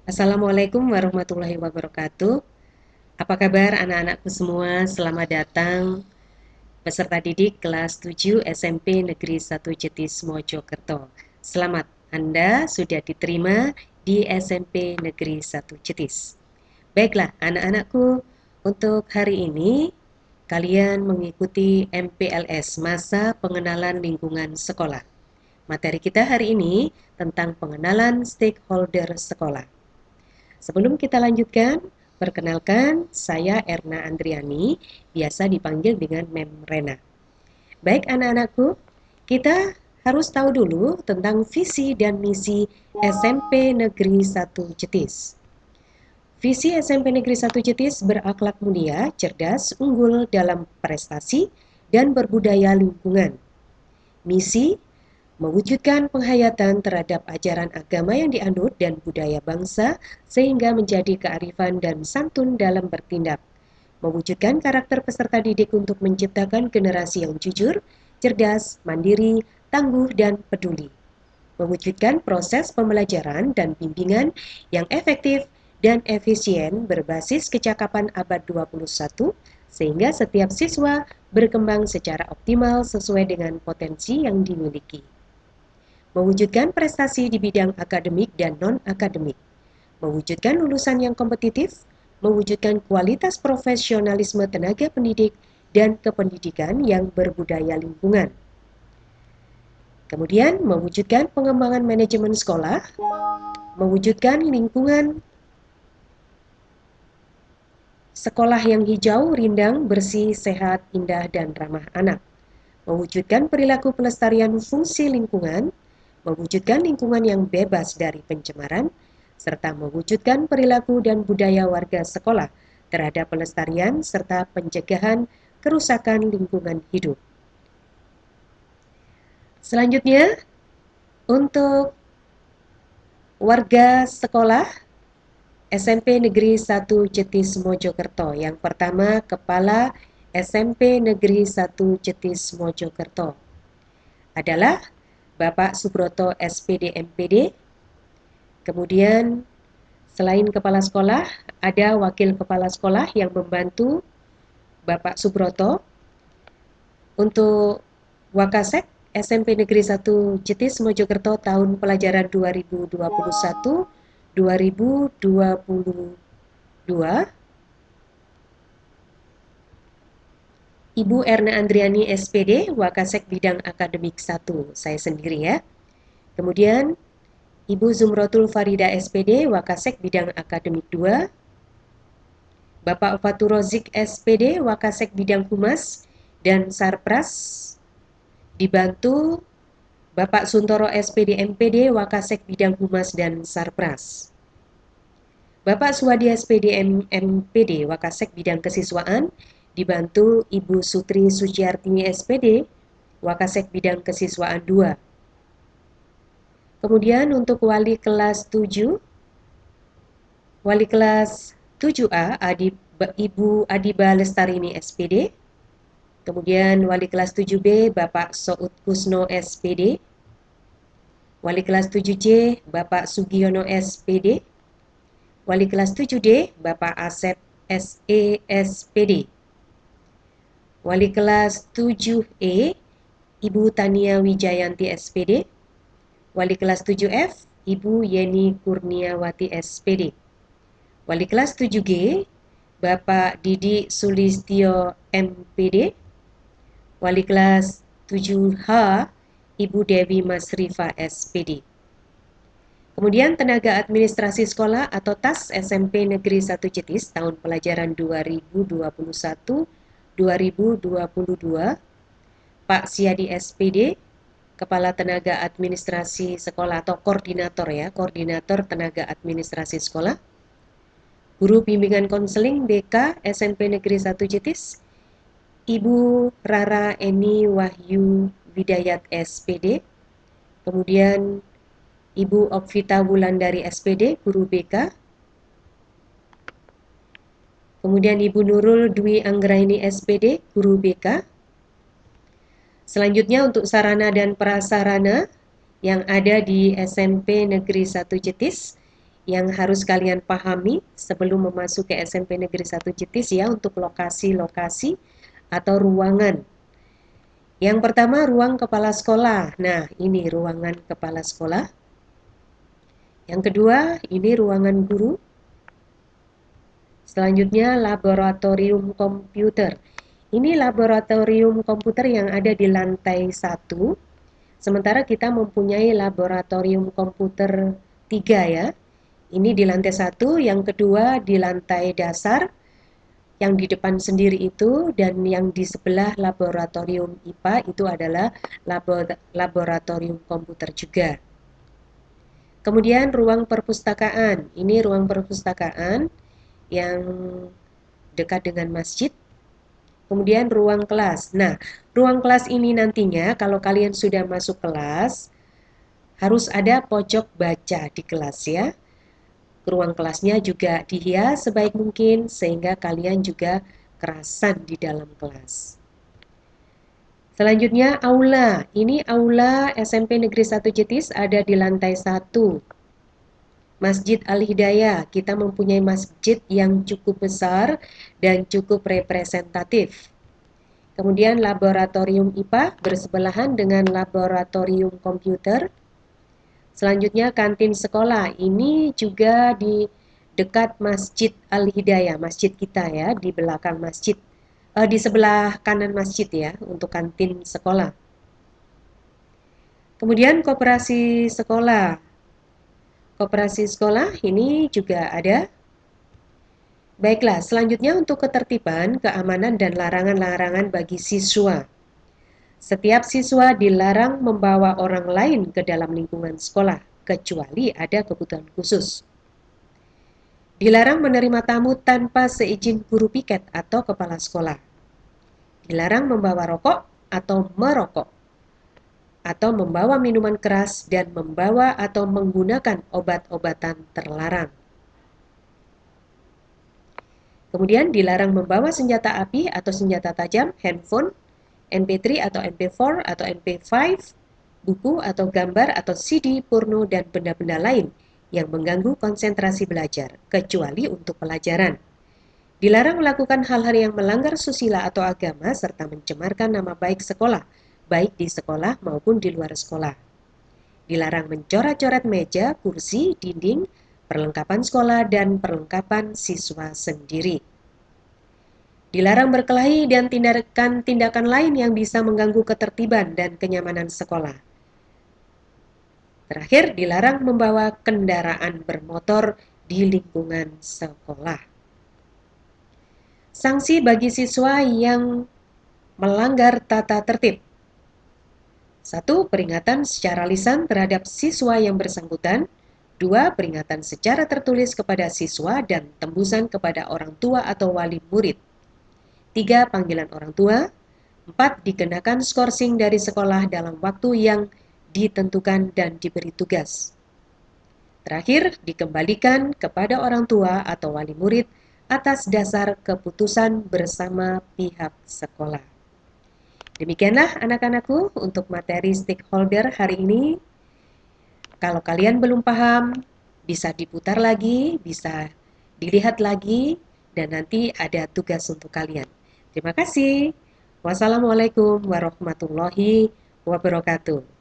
Assalamualaikum warahmatullahi wabarakatuh. Apa kabar anak-anakku semua? Selamat datang peserta didik kelas 7 SMP Negeri 1 Jetis Mojokerto. Selamat, Anda sudah diterima di SMP Negeri 1 Jetis. Baiklah, anak-anakku, untuk hari ini kalian mengikuti MPLS, Masa Pengenalan Lingkungan Sekolah. Materi kita hari ini tentang pengenalan stakeholder sekolah. Sebelum kita lanjutkan, perkenalkan saya Erna Andriani, biasa dipanggil dengan Mem Rena. Baik anak-anakku, kita harus tahu dulu tentang visi dan misi SMP Negeri 1 Jetis. Visi SMP Negeri 1 Jetis berakhlak mulia, cerdas, unggul dalam prestasi, dan berbudaya lingkungan. Misi mewujudkan penghayatan terhadap ajaran agama yang dianut dan budaya bangsa sehingga menjadi kearifan dan santun dalam bertindak. Mewujudkan karakter peserta didik untuk menciptakan generasi yang jujur, cerdas, mandiri, tangguh, dan peduli. Mewujudkan proses pembelajaran dan bimbingan yang efektif dan efisien berbasis kecakapan abad 21 sehingga setiap siswa berkembang secara optimal sesuai dengan potensi yang dimiliki. Mewujudkan prestasi di bidang akademik dan non-akademik, mewujudkan lulusan yang kompetitif, mewujudkan kualitas profesionalisme tenaga pendidik dan kependidikan yang berbudaya lingkungan. Kemudian mewujudkan pengembangan manajemen sekolah, mewujudkan lingkungan sekolah yang hijau, rindang, bersih, sehat, indah, dan ramah anak. Mewujudkan perilaku pelestarian fungsi lingkungan, mewujudkan lingkungan yang bebas dari pencemaran, serta mewujudkan perilaku dan budaya warga sekolah terhadap pelestarian serta pencegahan kerusakan lingkungan hidup. Selanjutnya, untuk warga sekolah SMP Negeri 1 Jetis Mojokerto. Yang pertama, Kepala SMP Negeri 1 Jetis Mojokerto adalah Bapak Subroto SPD MPD. Kemudian selain kepala sekolah, ada wakil kepala sekolah yang membantu Bapak Subroto. Untuk Wakasek SMP Negeri 1 Jetis Mojokerto tahun pelajaran 2021-2022, Ibu Erna Andriani SPD, Wakasek Bidang Akademik 1, saya sendiri ya. Kemudian Ibu Zumrotul Farida SPD, Wakasek Bidang Akademik 2, Bapak Fatur Rozik SPD, Wakasek Bidang Humas dan Sarpras, dibantu Bapak Suntoro SPD MPD, Wakasek Bidang Humas dan Sarpras. Bapak Suwadi SPD MPD, Wakasek Bidang Kesiswaan, dibantu Ibu Sutri Suciartini SPD, Wakasek Bidang Kesiswaan 2. Kemudian untuk wali kelas 7, wali kelas 7A, Ibu Adiba Lestarini SPD. Kemudian wali kelas 7B, Bapak Soud Kusno SPD. Wali kelas 7C, Bapak Sugiono SPD. Wali kelas 7D, Bapak Asep SE SPD. Wali kelas 7E, Ibu Tania Wijayanti SPD. Wali kelas 7F, Ibu Yeni Kurniawati SPD. Wali kelas 7G, Bapak Didi Sulistyo MPD. Wali kelas 7H, Ibu Dewi Masrifa SPD. Kemudian tenaga administrasi sekolah atau TAS SMP Negeri 1 Jetis tahun pelajaran 2021-2022, Pak Siadi SPD, Kepala Tenaga Administrasi Sekolah atau Koordinator ya, Koordinator Tenaga Administrasi Sekolah. Guru Bimbingan Konseling BK SMP Negeri 1 Jetis, Ibu Rara Eni Wahyu Widayat SPD. Kemudian Ibu Okvita Wulandari SPD, Guru BK. Kemudian Ibu Nurul Dwi Anggraini SPD, Guru BK. Selanjutnya untuk sarana dan prasarana yang ada di SMP Negeri 1 Jetis, yang harus kalian pahami sebelum memasuki SMP Negeri 1 Jetis ya untuk lokasi-lokasi atau ruangan. Yang pertama ruang kepala sekolah. Nah, ini ruangan kepala sekolah. Yang kedua, ini ruangan guru. Selanjutnya laboratorium komputer. Ini laboratorium komputer yang ada di lantai 1. Sementara kita mempunyai laboratorium komputer 3 ya. Ini di lantai 1, yang kedua di lantai dasar, yang di depan sendiri itu, dan yang di sebelah laboratorium IPA itu adalah laboratorium komputer juga. Kemudian ruang perpustakaan. Ini ruang perpustakaan yang dekat dengan masjid. Kemudian ruang kelas. Nah, ruang kelas ini nantinya kalau kalian sudah masuk kelas, harus ada pojok baca di kelas ya. Ruang kelasnya juga dihias sebaik mungkin sehingga kalian juga kerasan di dalam kelas. Selanjutnya aula. Ini aula SMP Negeri 1 Jetis ada di lantai 1. Masjid Al-Hidayah. Kita mempunyai masjid yang cukup besar dan cukup representatif. Kemudian laboratorium IPA bersebelahan dengan laboratorium komputer. Selanjutnya kantin sekolah. Ini juga di dekat Masjid Al-Hidayah, masjid kita ya, di belakang masjid. Di sebelah kanan masjid ya, untuk kantin sekolah. Kemudian koperasi sekolah. Koperasi sekolah ini juga ada. Baiklah, selanjutnya untuk ketertiban, keamanan, dan larangan-larangan bagi siswa. Setiap siswa dilarang membawa orang lain ke dalam lingkungan sekolah, kecuali ada kebutuhan khusus. Dilarang menerima tamu tanpa seizin guru piket atau kepala sekolah. Dilarang membawa rokok atau merokok, atau membawa minuman keras dan membawa atau menggunakan obat-obatan terlarang. Kemudian dilarang membawa senjata api atau senjata tajam, handphone, MP3 atau MP4 atau MP5, buku atau gambar atau CD, porno, dan benda-benda lain yang mengganggu konsentrasi belajar, kecuali untuk pelajaran. Dilarang melakukan hal-hal yang melanggar susila atau agama serta mencemarkan nama baik sekolah, baik di sekolah maupun di luar sekolah. Dilarang mencoret-coret meja, kursi, dinding, perlengkapan sekolah, dan perlengkapan siswa sendiri. Dilarang berkelahi dan tindakan lain yang bisa mengganggu ketertiban dan kenyamanan sekolah. Terakhir, dilarang membawa kendaraan bermotor di lingkungan sekolah. Sanksi bagi siswa yang melanggar tata tertib. 1. Peringatan secara lisan terhadap siswa yang bersangkutan. 2. Peringatan secara tertulis kepada siswa dan tembusan kepada orang tua atau wali murid. 3. Panggilan orang tua. 4. Dikenakan skorsing dari sekolah dalam waktu yang ditentukan dan diberi tugas. Terakhir, dikembalikan kepada orang tua atau wali murid atas dasar keputusan bersama pihak sekolah. Demikianlah anak-anakku untuk materi stakeholder hari ini. Kalau kalian belum paham, bisa diputar lagi, bisa dilihat lagi, dan nanti ada tugas untuk kalian. Terima kasih. Wassalamualaikum warahmatullahi wabarakatuh.